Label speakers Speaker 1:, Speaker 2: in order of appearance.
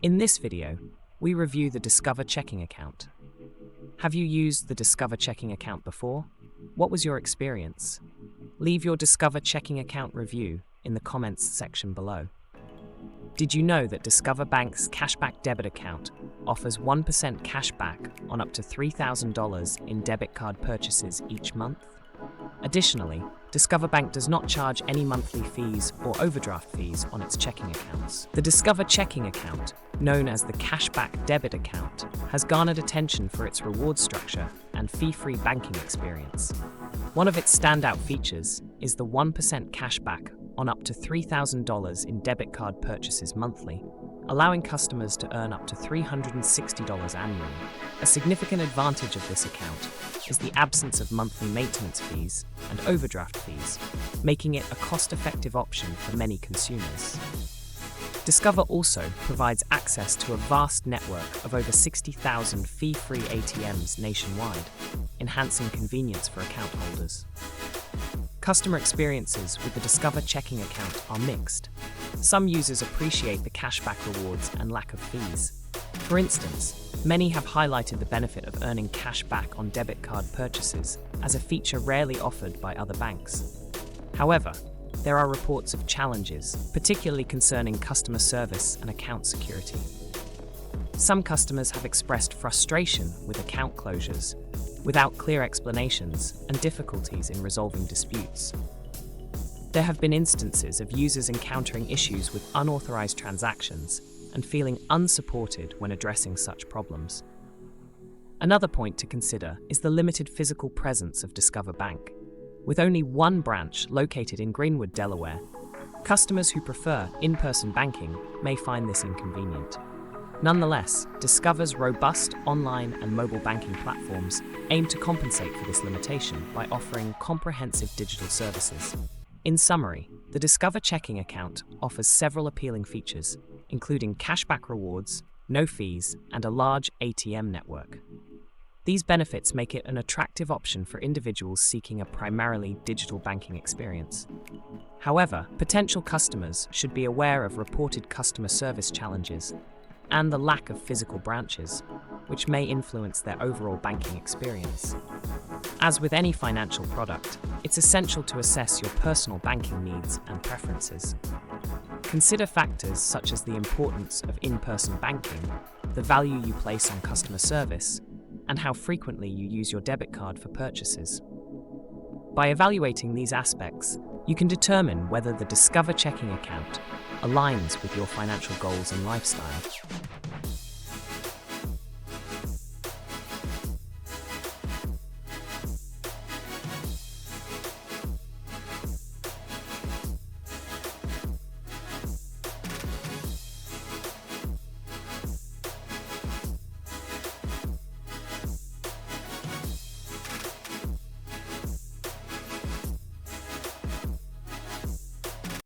Speaker 1: In this video, we review the Discover checking account. Have you used the Discover checking account before? What was your experience? Leave your Discover checking account review in the comments section below. Did you know that Discover Bank's Cashback debit account offers 1% cashback on up to $3,000 in debit card purchases each month? Additionally, Discover Bank does not charge any monthly fees or overdraft fees on its checking accounts. The Discover checking account, known as the Cashback debit account, has garnered attention for its reward structure and fee-free banking experience. One of its standout features is the 1% cashback on up to $3,000 in debit card purchases monthly, allowing customers to earn up to $360 annually. A significant advantage of this account is the absence of monthly maintenance fees and overdraft fees, making it a cost-effective option for many consumers. Discover also provides access to a vast network of over 60,000 fee-free ATMs nationwide, enhancing convenience for account holders. Customer experiences with the Discover checking account are mixed. Some users appreciate the cashback rewards and lack of fees. For instance, many have highlighted the benefit of earning cash back on debit card purchases as a feature rarely offered by other banks. However, there are reports of challenges, particularly concerning customer service and account security. Some customers have expressed frustration with account closures, without clear explanations and difficulties in resolving disputes. There have been instances of users encountering issues with unauthorized transactions and feeling unsupported when addressing such problems. Another point to consider is the limited physical presence of Discover Bank. With only one branch located in Greenwood, Delaware, customers who prefer in-person banking may find this inconvenient. Nonetheless, Discover's robust online and mobile banking platforms aim to compensate for this limitation by offering comprehensive digital services. In summary, the Discover checking account offers several appealing features, including cashback rewards, no fees, and a large ATM network. These benefits make it an attractive option for individuals seeking a primarily digital banking experience. However, potential customers should be aware of reported customer service challenges and the lack of physical branches, which may influence their overall banking experience. As with any financial product, it's essential to assess your personal banking needs and preferences. Consider factors such as the importance of in-person banking, the value you place on customer service, and how frequently you use your debit card for purchases. By evaluating these aspects, you can determine whether the Discover checking account aligns with your financial goals and lifestyle.